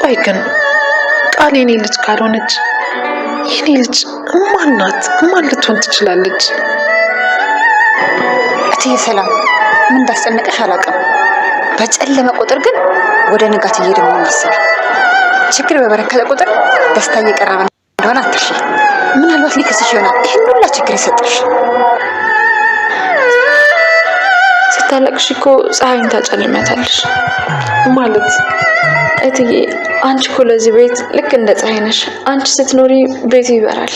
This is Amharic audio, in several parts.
ቆይ ግን ቃል የኔ ልጅ ካልሆነች የኔ ልጅ ማን ናት? ማን ልትሆን ትችላለች? እትዬ ሰላም ምን እንዳስጨነቀሽ አላውቅም። በጨለመ ቁጥር ግን ወደ ንጋት እየሄደ መሆኑን አስቢ። ችግር በበረከተ ቁጥር ደስታ እየቀረበ እንደሆነ አትርሺ። ምናልባት ሊከስሽ ይሆናል ይህን ሁላ ችግር የሰጠሽ። ስታለቅሽ እኮ ፀሐይን ታጨልሚያታለሽ። ማለት እትዬ አንቺ እኮ ለዚህ ቤት ልክ እንደ ፀሐይ ነሽ። አንቺ ስትኖሪ ቤቱ ይበራል።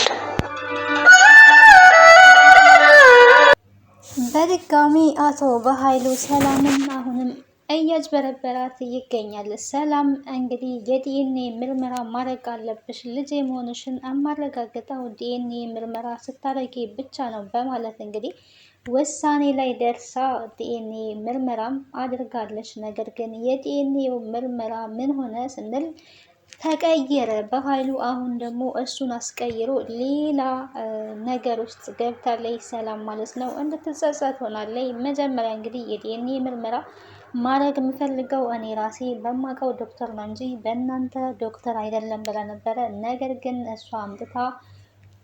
በድጋሚ አቶ በኃይሉ ሰላምን አሁንም እያጭበረበራት ይገኛል። ሰላም እንግዲህ የዲኤንኤ ምርመራ ማድረግ አለብሽ፣ ልጅ መሆንሽን የማረጋግጠው ዲኤንኤ ምርመራ ስታደርጊ ብቻ ነው በማለት እንግዲህ ውሳኔ ላይ ደርሳ ዲኤንኤ ምርመራም አድርጋለች። ነገር ግን የዲኤንኤው ምርመራ ምን ሆነ ስንል ተቀየረ። በኃይሉ አሁን ደግሞ እሱን አስቀይሮ ሌላ ነገር ውስጥ ገብታለች ሰላም ማለት ነው። እንድትጸጸት ሆናለች። መጀመሪያ እንግዲህ የዲኤንኤ ምርመራ ማድረግ የምፈልገው እኔ ራሴ በማውቀው ዶክተር ነው እንጂ በእናንተ ዶክተር አይደለም ብላ ነበረ። ነገር ግን እሷ አምጥታ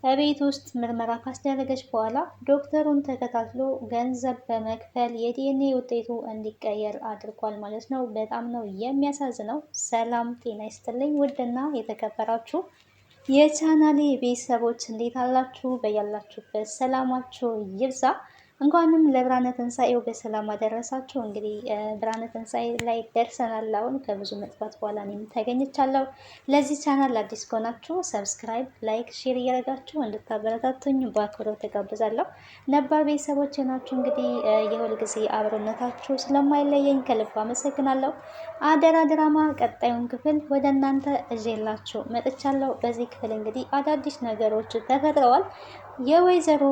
በቤት ውስጥ ምርመራ ካስደረገች በኋላ ዶክተሩን ተከታትሎ ገንዘብ በመክፈል የዲኤንኤ ውጤቱ እንዲቀየር አድርጓል ማለት ነው። በጣም ነው የሚያሳዝነው። ሰላም ጤና ይስጥልኝ ውድና የተከበራችሁ የቻናሌ ቤተሰቦች እንዴት አላችሁ? በያላችሁበት ሰላማችሁ ይብዛ። እንኳንም ለብርሃነ ትንሣኤው በሰላም አደረሳችሁ። እንግዲህ ብርሃነ ትንሣኤ ላይ ደርሰናል። አሁን ከብዙ መጥፋት በኋላ እኔም ተገኝቻለሁ። ለዚህ ቻናል አዲስ ከሆናችሁ ሰብስክራይብ፣ ላይክ፣ ሼር እያደረጋችሁ እንድታበረታቱኝ በአክብሮት ተጋብዛለሁ። ነባር ቤተሰቦች ናችሁ እንግዲህ የሁል ጊዜ አብሮነታችሁ ስለማይለየኝ ከልብ አመሰግናለሁ። አደራ ድራማ ቀጣዩን ክፍል ወደ እናንተ እዤላችሁ መጥቻለሁ። በዚህ ክፍል እንግዲህ አዳዲስ ነገሮች ተፈጥረዋል። የወይዘሮ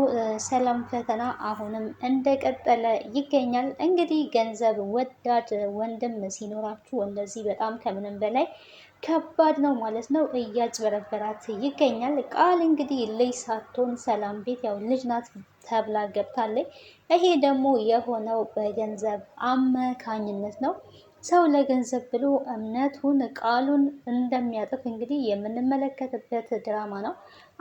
ሰላም ፈተና አሁንም እንደቀጠለ ይገኛል። እንግዲህ ገንዘብ ወዳድ ወንድም ሲኖራችሁ እንደዚህ በጣም ከምንም በላይ ከባድ ነው ማለት ነው። እያጭበረበራት ይገኛል። ቃል እንግዲህ ልጅ ሳትሆን ሰላም ቤት ያው ልጅ ናት ተብላ ገብታለች። ይሄ ደግሞ የሆነው በገንዘብ አማካኝነት ነው። ሰው ለገንዘብ ብሎ እምነቱን ቃሉን እንደሚያጥፍ እንግዲህ የምንመለከትበት ድራማ ነው።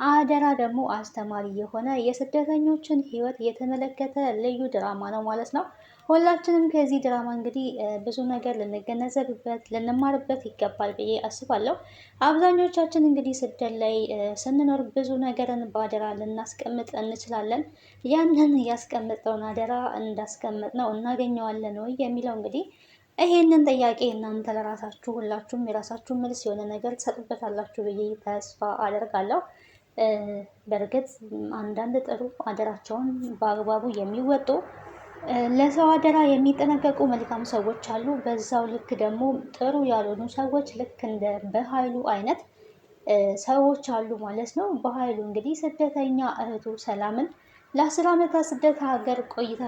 አደራ ደግሞ አስተማሪ የሆነ የስደተኞችን ሕይወት የተመለከተ ልዩ ድራማ ነው ማለት ነው። ሁላችንም ከዚህ ድራማ እንግዲህ ብዙ ነገር ልንገነዘብበት ልንማርበት ይገባል ብዬ አስባለሁ። አብዛኞቻችን እንግዲህ ስደት ላይ ስንኖር ብዙ ነገርን በአደራ ልናስቀምጥ እንችላለን። ያንን ያስቀምጠውን አደራ እንዳስቀምጥ ነው እናገኘዋለን ወይ የሚለው እንግዲህ ይሄንን ጥያቄ እናንተ ለራሳችሁ ሁላችሁም የራሳችሁ መልስ የሆነ ነገር ትሰጡበታላችሁ ብዬ ተስፋ አደርጋለሁ። በእርግጥ አንዳንድ ጥሩ አደራቸውን በአግባቡ የሚወጡ ለሰው አደራ የሚጠነቀቁ መልካም ሰዎች አሉ። በዛው ልክ ደግሞ ጥሩ ያልሆኑ ሰዎች ልክ እንደ በኃይሉ አይነት ሰዎች አሉ ማለት ነው። በኃይሉ እንግዲህ ስደተኛ እህቱ ሰላምን ለ10 ዓመታት ስደት ሀገር ቆይታ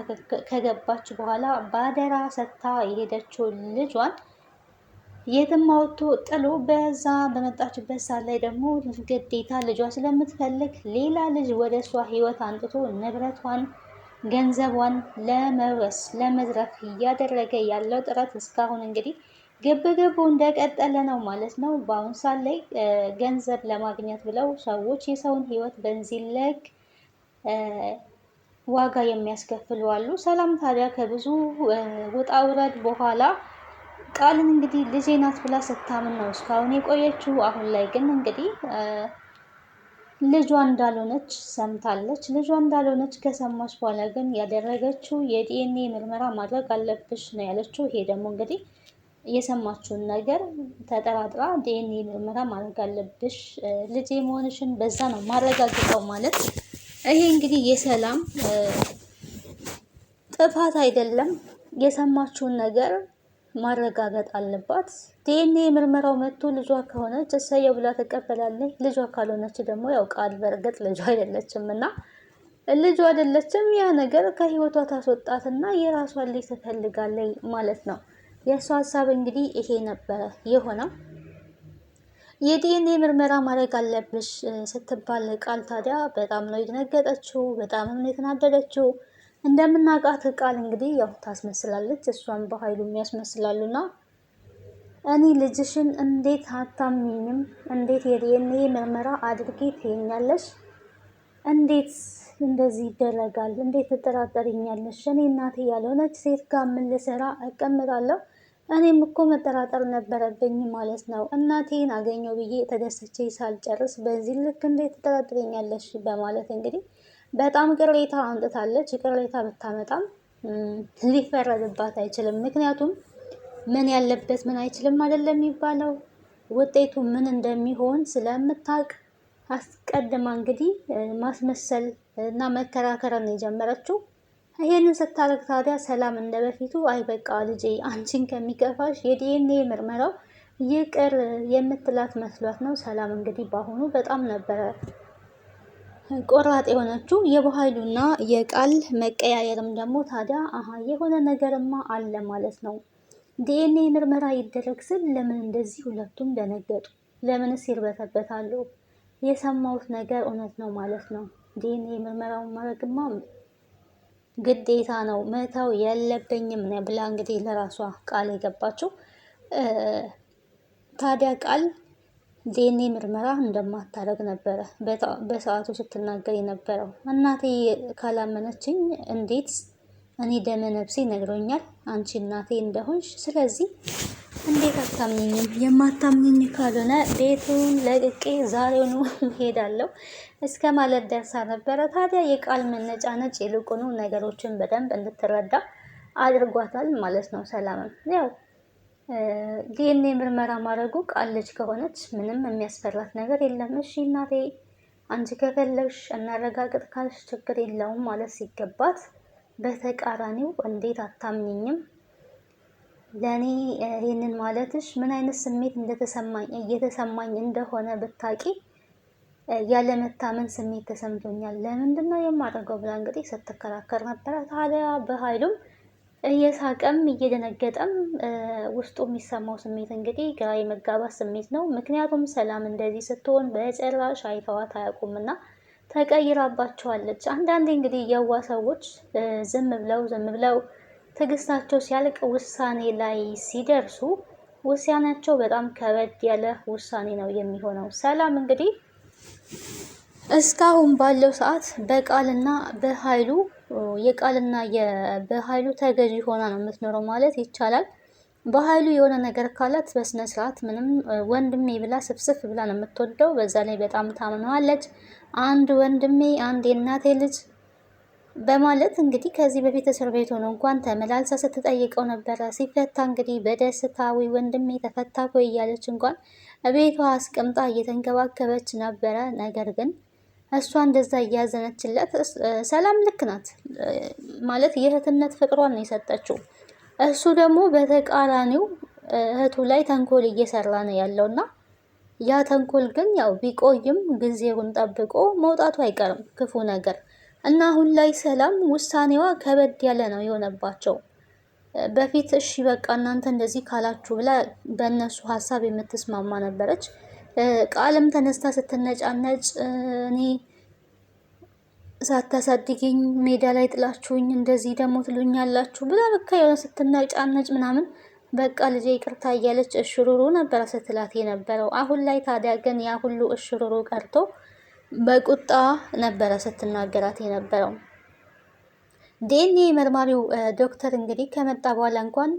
ከገባች በኋላ በአደራ ሰጥታ የሄደችው ልጇን የትም አውጥቶ ጥሎ በዛ በመጣችበት ሰዓት ላይ ደግሞ ግዴታ ልጇ ስለምትፈልግ ሌላ ልጅ ወደ እሷ ህይወት አንጥቶ ንብረቷን ገንዘቧን ለመውረስ ለመዝረፍ እያደረገ ያለው ጥረት እስካሁን እንግዲህ ግብግቡ እንደቀጠለ ነው ማለት ነው። በአሁኑ ሰዓት ላይ ገንዘብ ለማግኘት ብለው ሰዎች የሰውን ህይወት በዚህ ልክ ዋጋ የሚያስከፍሉ አሉ። ሰላም ታዲያ ከብዙ ውጣ ውረድ በኋላ ቃልን እንግዲህ ልጄ ናት ብላ ስታምን ነው እስካሁን የቆየችው። አሁን ላይ ግን እንግዲህ ልጇ እንዳልሆነች ሰምታለች። ልጇ እንዳልሆነች ከሰማች በኋላ ግን ያደረገችው የዲኤንኤ ምርመራ ማድረግ አለብሽ ነው ያለችው። ይሄ ደግሞ እንግዲህ የሰማችውን ነገር ተጠራጥራ ዲኤንኤ ምርመራ ማድረግ አለብሽ፣ ልጄ መሆንሽን በዛ ነው ማረጋግጠው ማለት ይሄ እንግዲህ የሰላም ጥፋት አይደለም። የሰማችውን ነገር ማረጋገጥ አለባት። ዲኤንኤ ምርመራው መጥቶ ልጇ ከሆነች እሰየው ብላ ተቀበላለች። ልጇ ካልሆነች ደግሞ ያው ቃል በእርግጥ ልጇ አይደለችም እና ልጇ አይደለችም ያ ነገር ከህይወቷ ታስወጣትና የራሷን ልጅ ትፈልጋለች ማለት ነው። የእሷ ሀሳብ እንግዲህ ይሄ ነበረ የሆነው። የዲኤንኤ ምርመራ ማድረግ አለብሽ ስትባል ቃል ታዲያ በጣም ነው የደነገጠችው፣ በጣም ነው የተናደደችው። እንደምናውቃት ቃል እንግዲህ ያው ታስመስላለች፣ እሷን በኃይሉ የሚያስመስላሉና እኔ ልጅሽን እንዴት አታምኚኝም? እንዴት የዲኤንኤ ምርመራ አድርጌ ትይኛለሽ? እንዴት እንደዚህ ይደረጋል? እንዴት ትጠራጠሪኛለሽ? እኔ እናቴ ያልሆነች ሴት ጋር ምን ልሰራ እቀምጣለሁ? እኔም እኮ መጠራጠር ነበረብኝ ማለት ነው። እናቴን አገኘው ብዬ ተደስቼ ሳልጨርስ በዚህ ልክ እንዴት ትጠራጥሪኛለሽ? በማለት እንግዲህ በጣም ቅሬታ አምጥታለች። ቅሬታ ብታመጣም ሊፈረድባት አይችልም። ምክንያቱም ምን ያለበት ምን አይችልም አይደለም የሚባለው። ውጤቱ ምን እንደሚሆን ስለምታውቅ አስቀድማ እንግዲህ ማስመሰል እና መከራከርን የጀመረችው። ይሄንን ስታደርግ ታዲያ ሰላም እንደ በፊቱ አይ በቃ ልጄ አንቺን ከሚከፋሽ የዲኤንኤ ምርመራው ይቅር የምትላት መስሏት ነው። ሰላም እንግዲህ በአሁኑ በጣም ነበረ ቆራጥ የሆነችው። የበኃይሉና የቃል መቀያየርም ደግሞ ታዲያ የሆነ ነገርማ አለ ማለት ነው። ዲኤንኤ ምርመራ ይደረግ ስል ለምን እንደዚህ ሁለቱም ደነገጡ? ለምንስ ይርበተበታሉ? የሰማሁት ነገር እውነት ነው ማለት ነው። ዲኤንኤ ምርመራውን ማድረግማ ግዴታ ነው፣ መተው የለብኝም ብላ እንግዲህ ለራሷ ቃል የገባችው። ታዲያ ቃል ዲኤንኤ ምርመራ እንደማታደርግ ነበረ በሰዓቱ ስትናገር የነበረው። እናቴ ካላመነችኝ እንዴት እኔ ደመ ነፍሴ ነግሮኛል አንቺ እናቴ እንደሆንሽ፣ ስለዚህ እንዴት አታምኝም? የማታምኝኝ ካልሆነ ቤቱን ለቅቄ ዛሬውኑ ሄዳለሁ እስከ ማለት ደርሳ ነበረ። ታዲያ የቃል መነጫነጭ ይልቁኑ ነገሮችን በደንብ እንድትረዳ አድርጓታል ማለት ነው። ሰላምም ያው ዲኤንኤ ምርመራ ማድረጉ ቃል ልጅ ከሆነች ምንም የሚያስፈራት ነገር የለም። እሺ እናቴ አንቺ ከፈለግሽ እናረጋግጥ ካልሽ ችግር የለውም ማለት ሲገባት በተቃራኒው እንዴት አታምኝም? ለእኔ ይህንን ማለትሽ ምን አይነት ስሜት እየተሰማኝ እንደሆነ ብታቂ ያለመታመን ስሜት ተሰምቶኛል። ለምንድን ነው የማደርገው ብላ እንግዲህ ስትከራከር ነበረ። ታዲያ በኃይሉም እየሳቀም እየደነገጠም ውስጡ የሚሰማው ስሜት እንግዲህ ግራ የመጋባት ስሜት ነው። ምክንያቱም ሰላም እንደዚህ ስትሆን በጭራሽ አይተዋት አያውቁምና ተቀይራባቸዋለች። አንዳንዴ እንግዲህ የዋ ሰዎች ዝም ብለው ትዕግስታቸው ሲያልቅ ውሳኔ ላይ ሲደርሱ ውሳኔያቸው በጣም ከበድ ያለ ውሳኔ ነው የሚሆነው። ሰላም እንግዲህ እስካሁን ባለው ሰዓት በቃልና በኃይሉ የቃልና በኃይሉ ተገዢ ሆና ነው የምትኖረው ማለት ይቻላል። በኃይሉ የሆነ ነገር ካላት በስነ ስርዓት ምንም ወንድሜ ብላ ስፍስፍ ብላ ነው የምትወደው። በዛ ላይ በጣም ታምነዋለች። አንድ ወንድሜ አንድ የእናቴ ልጅ በማለት እንግዲህ ከዚህ በፊት እስር ቤት ሆኖ እንኳን ተመላልሳ ስትጠይቀው ነበረ። ሲፈታ እንግዲህ በደስታዊ ወንድሜ ተፈታ እኮ እያለች እንኳን ቤቷ አስቀምጣ እየተንከባከበች ነበረ። ነገር ግን እሷ እንደዛ እያዘነችለት ሰላም ልክ ናት ማለት የእህትነት ፍቅሯን ነው የሰጠችው። እሱ ደግሞ በተቃራኒው እህቱ ላይ ተንኮል እየሰራ ነው ያለውና ያ ተንኮል ግን ያው ቢቆይም ጊዜውን ጠብቆ መውጣቱ አይቀርም ክፉ ነገር እና አሁን ላይ ሰላም ውሳኔዋ ከበድ ያለ ነው የሆነባቸው። በፊት እሺ በቃ እናንተ እንደዚህ ካላችሁ ብላ በእነሱ ሀሳብ የምትስማማ ነበረች። ቃልም ተነስታ ስትነጫነጭ እኔ ሳታሳድጊኝ ሜዳ ላይ ጥላችሁኝ እንደዚህ ደግሞ ትሉኛላችሁ ብላ በቃ የሆነ ስትነጫነጭ ምናምን በቃ ልጄ ይቅርታ እያለች እሽሩሩ ነበረ ስትላት የነበረው። አሁን ላይ ታዲያ ግን ያ ሁሉ እሽሩሩ ቀርቶ በቁጣ ነበረ ስትናገራት የነበረው። ዲኤንኤ መርማሪው ዶክተር እንግዲህ ከመጣ በኋላ እንኳን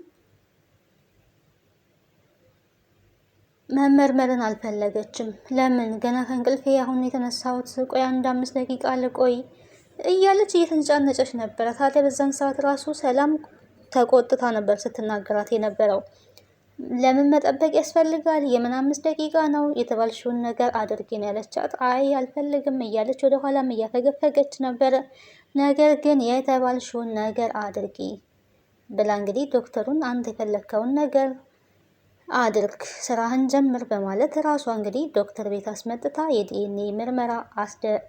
መመርመርን አልፈለገችም። ለምን ገና ከእንቅልፌ አሁን የተነሳሁት፣ ቆይ አንድ 5 ደቂቃ ልቆይ እያለች እየተንጫነጨች ነበረ። ታዲያ በዛን ሰዓት ራሱ ሰላም ተቆጥታ ነበር ስትናገራት የነበረው። ለምን መጠበቅ ያስፈልጋል? የምን 5 ደቂቃ ነው? የተባልሽውን ነገር አድርጊ ነው ያለቻት። አይ አልፈልግም እያለች ወደ ኋላም እያፈገፈገች ነበረ። ነገር ግን የተባልሽውን ነገር አድርጊ ብላ እንግዲህ ዶክተሩን አንተ የፈለግከውን ነገር አድርግ፣ ስራህን ጀምር በማለት ራሷ እንግዲህ ዶክተር ቤት አስመጥታ የዲኤንኤ ምርመራ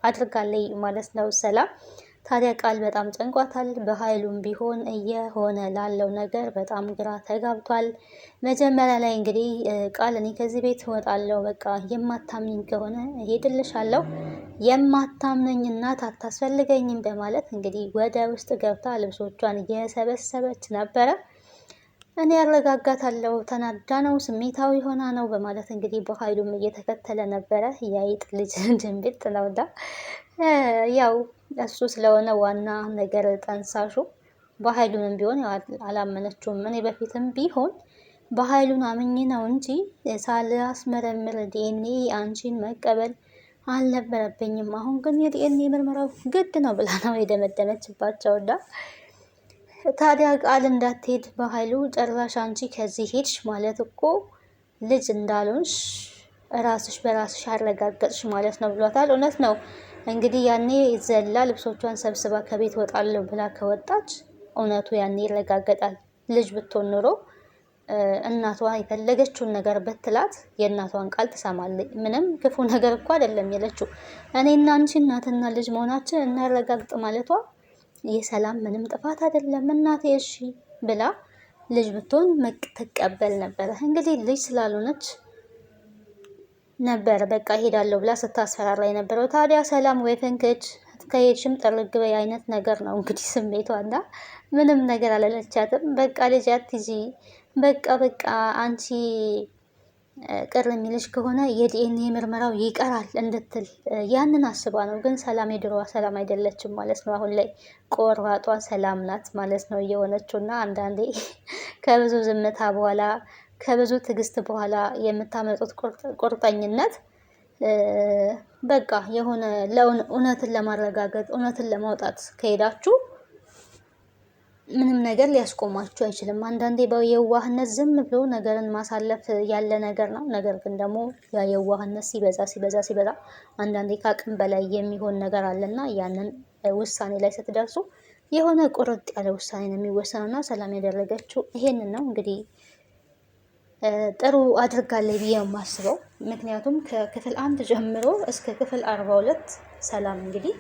አድርጋለይ ማለት ነው ሰላም። ታዲያ ቃል በጣም ጨንቋታል። በኃይሉም ቢሆን እየሆነ ላለው ነገር በጣም ግራ ተጋብቷል። መጀመሪያ ላይ እንግዲህ ቃል እኔ ከዚህ ቤት እወጣለሁ፣ በቃ የማታምኝ ከሆነ እሄድልሻለሁ፣ የማታምነኝ እናት አታስፈልገኝም በማለት እንግዲህ ወደ ውስጥ ገብታ ልብሶቿን እየሰበሰበች ነበረ። እኔ ያረጋጋታለሁ፣ ተናዳ ነው ስሜታዊ ሆና ነው በማለት እንግዲህ በኃይሉም እየተከተለ ነበረ። የአይጥ ልጅ ድንቢጥ ነውና ያው እሱ ስለሆነ ዋና ነገር ጠንሳሹ። በኃይሉንም ቢሆን አላመነችውም። እኔ በፊትም ቢሆን በኃይሉን አምኜ ነው እንጂ ሳላስመረምር ዲኤንኤ አንቺን መቀበል አልነበረብኝም። አሁን ግን የዲኤንኤ ምርመራው ግድ ነው ብላ ነው የደመደመችባቸውና ታዲያ ቃል እንዳትሄድ በኃይሉ ጭራሽ አንቺ ከዚህ ሄድሽ ማለት እኮ ልጅ እንዳልሆንሽ ራስሽ በራስሽ አረጋገጥሽ ማለት ነው ብሏታል። እውነት ነው እንግዲህ ያኔ ዘላ ልብሶቿን ሰብስባ ከቤት ወጣለሁ ብላ ከወጣች እውነቱ ያኔ ይረጋገጣል። ልጅ ብትሆን ኑሮ እናቷ የፈለገችውን ነገር ብትላት የእናቷን ቃል ትሰማለች። ምንም ክፉ ነገር እኮ አይደለም ያለችው። እኔና አንቺ እናትና ልጅ መሆናችን እናረጋግጥ ማለቷ የሰላም ምንም ጥፋት አይደለም። እናቴ እሺ ብላ ልጅ ብትሆን ትቀበል ነበረ። እንግዲህ ልጅ ስላልሆነች ነበር በቃ ሄዳለሁ ብላ ስታስፈራራ የነበረው። ታዲያ ሰላም ወይ ፍንክች ከሄድሽም ጥርግ በይ አይነት ነገር ነው እንግዲህ ስሜቷና ምንም ነገር አላለቻትም። በቃ ልጅ አትይዢ በቃ አንቺ ቅር የሚልሽ ከሆነ የዲኤንኤ ምርመራው ይቀራል እንድትል ያንን አስባ ነው። ግን ሰላም የድሮዋ ሰላም አይደለችም ማለት ነው። አሁን ላይ ቆራጧ ሰላም ናት ማለት ነው እየሆነችው እና አንዳንዴ ከብዙ ዝምታ በኋላ ከብዙ ትዕግስት በኋላ የምታመጡት ቁርጠኝነት በቃ የሆነ እውነትን ለማረጋገጥ እውነትን ለማውጣት ከሄዳችሁ ምንም ነገር ሊያስቆማችሁ አይችልም። አንዳንዴ በየዋህነት ዝም ብሎ ነገርን ማሳለፍ ያለ ነገር ነው። ነገር ግን ደግሞ ያ የዋህነት ሲበዛ አንዳንዴ ከአቅም በላይ የሚሆን ነገር አለና ያንን ውሳኔ ላይ ስትደርሱ የሆነ ቁርጥ ያለ ውሳኔ ነው የሚወሰነውና ሰላም ያደረገችው ይሄንን ነው። እንግዲህ ጥሩ አድርጋለች ብዬ የማስበው ምክንያቱም ከክፍል 1 ጀምሮ እስከ ክፍል 42 ሰላም እንግዲህ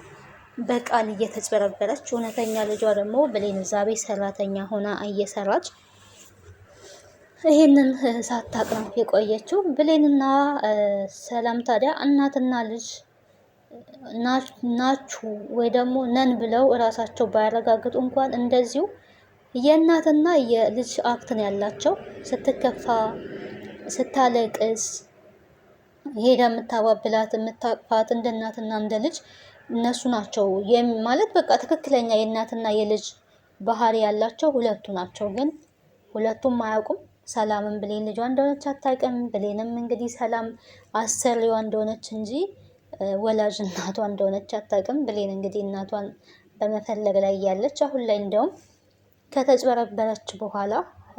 በቃል እየተጭበረበረች እውነተኛ ልጇ ደግሞ ብሌን እዛ ቤት ሰራተኛ ሆና እየሰራች ይሄንን ሳታቅ ነው የቆየችው። ብሌንና ሰላም ታዲያ እናትና ልጅ ናችሁ ወይ ደግሞ ነን ብለው እራሳቸው ባያረጋግጡ እንኳን እንደዚሁ የእናትና የልጅ አክትን ያላቸው ስትከፋ ስታለቅስ ሄዳ የምታባብላት የምታቅፋት እንደ እናትና እንደ ልጅ እነሱ ናቸው ማለት በቃ ትክክለኛ የእናትና የልጅ ባህሪ ያላቸው ሁለቱ ናቸው። ግን ሁለቱም አያውቁም። ሰላምም ብሌን ልጇ እንደሆነች አታውቅም። ብሌንም እንግዲህ ሰላም አሰሪዋ እንደሆነች እንጂ ወላጅ እናቷ እንደሆነች አታውቅም። ብሌን እንግዲህ እናቷን በመፈለግ ላይ ያለች አሁን ላይ እንደውም ከተጭበረበረች በኋላ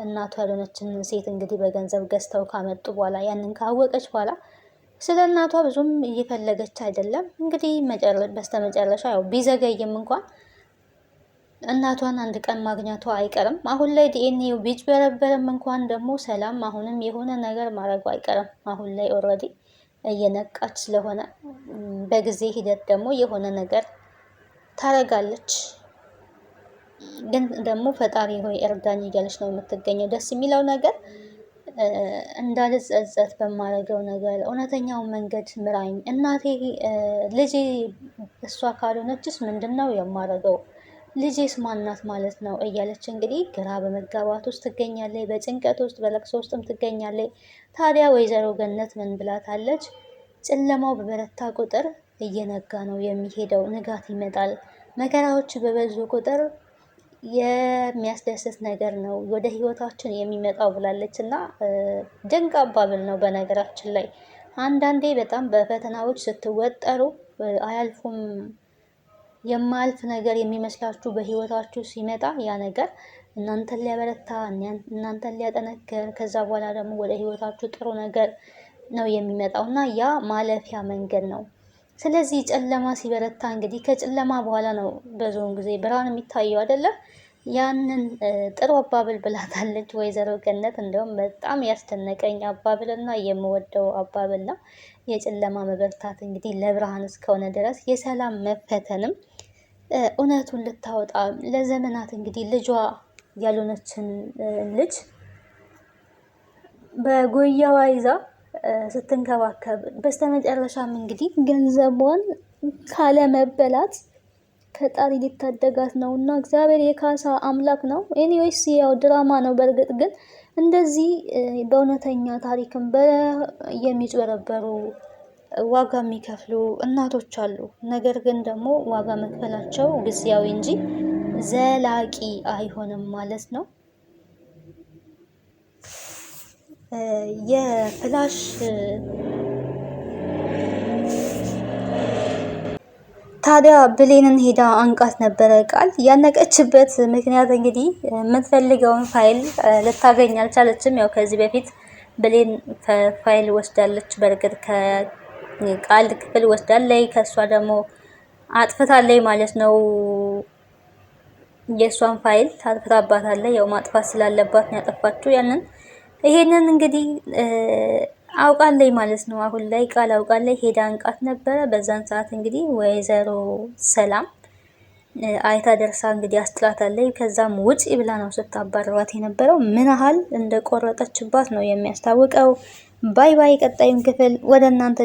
እናቷ ያልሆነችን ሴት እንግዲህ በገንዘብ ገዝተው ካመጡ በኋላ ያንን ካወቀች በኋላ ስለ እናቷ ብዙም እየፈለገች አይደለም። እንግዲህ በስተመጨረሻ ያው ቢዘገይም እንኳን እናቷን አንድ ቀን ማግኘቷ አይቀርም። አሁን ላይ ዲኤንኤው ቢጭበረበርም እንኳን ደግሞ ሰላም አሁንም የሆነ ነገር ማድረጉ አይቀርም። አሁን ላይ ኦልሬዲ እየነቃች ስለሆነ በጊዜ ሂደት ደግሞ የሆነ ነገር ታረጋለች። ግን ደግሞ ፈጣሪ ሆይ እርዳኝ እያለች ነው የምትገኘው። ደስ የሚለው ነገር እንዳልጸጸት በማረገው ነገር እውነተኛው መንገድ ምራኝ እናቴ፣ ልጄ እሷ ካልሆነችስ ምንድን ነው የማረገው? ልጄስ ማናት ማለት ነው እያለች እንግዲህ ግራ በመጋባት ውስጥ ትገኛለች። በጭንቀት ውስጥ በለቅሶ ውስጥም ትገኛለች። ታዲያ ወይዘሮ ገነት ምን ብላታለች? ጨለማው በበረታ ቁጥር እየነጋ ነው የሚሄደው፣ ንጋት ይመጣል። መከራዎች በበዙ ቁጥር የሚያስደስት ነገር ነው ወደ ህይወታችን የሚመጣው ብላለች። እና ድንቅ አባብል ነው። በነገራችን ላይ አንዳንዴ በጣም በፈተናዎች ስትወጠሩ አያልፉም የማያልፍ ነገር የሚመስላችሁ በህይወታችሁ ሲመጣ ያ ነገር እናንተን ሊያበረታ እናንተን ሊያጠነክር ከዛ በኋላ ደግሞ ወደ ህይወታችሁ ጥሩ ነገር ነው የሚመጣው እና ያ ማለፊያ መንገድ ነው። ስለዚህ ጨለማ ሲበረታ እንግዲህ ከጨለማ በኋላ ነው ብዙውን ጊዜ ብርሃን የሚታየው አይደለም። ያንን ጥሩ አባብል ብላታለች ወይዘሮ ገነት። እንደውም በጣም ያስደነቀኝ አባብልና የምወደው አባብል ነው። የጨለማ መበርታት እንግዲህ ለብርሃን እስከሆነ ድረስ የሰላም መፈተንም እውነቱን ልታወጣ ለዘመናት እንግዲህ ልጇ ያልሆነችን ልጅ በጉያዋ ይዛ ስትንከባከብ በስተመጨረሻም እንግዲህ ገንዘቧን ካለመበላት ፈጣሪ ሊታደጋት ነው እና እግዚአብሔር የካሳ አምላክ ነው። ኤኒዌይስ ያው ድራማ ነው። በእርግጥ ግን እንደዚህ በእውነተኛ ታሪክም የሚጭበረበሩ ዋጋ የሚከፍሉ እናቶች አሉ። ነገር ግን ደግሞ ዋጋ መክፈላቸው ጊዜያዊ እንጂ ዘላቂ አይሆንም ማለት ነው። የፍላሽ ታዲያ ብሌንን ሄዳ አንቃት ነበረ ቃል ያነቀችበት ምክንያት እንግዲህ የምትፈልገውን ፋይል ልታገኝ አልቻለችም። ያው ከዚህ በፊት ብሌን ፋይል ወስዳለች። በእርግጥ ከቃል ክፍል ወስዳለች፣ ከሷ ደግሞ አጥፍታለች ማለት ነው። የሷን ፋይል አጥፍታባታለች። ያው ማጥፋት ስላለባት ነው ያጠፋችው። ይሄንን እንግዲህ አውቃለች ማለት ነው። አሁን ላይ ቃል አውቃለች። ሄዳ አንቃት ነበረ። በዛን ሰዓት እንግዲህ ወይዘሮ ሰላም አይታ ደርሳ እንግዲህ አስጥላታለች። ከዛም ውጪ ብላ ነው ስታባረሯት የነበረው። ምን ያህል እንደቆረጠችባት ነው የሚያስታውቀው። ባይ ባይ። ቀጣዩን ክፍል ወደ እናንተ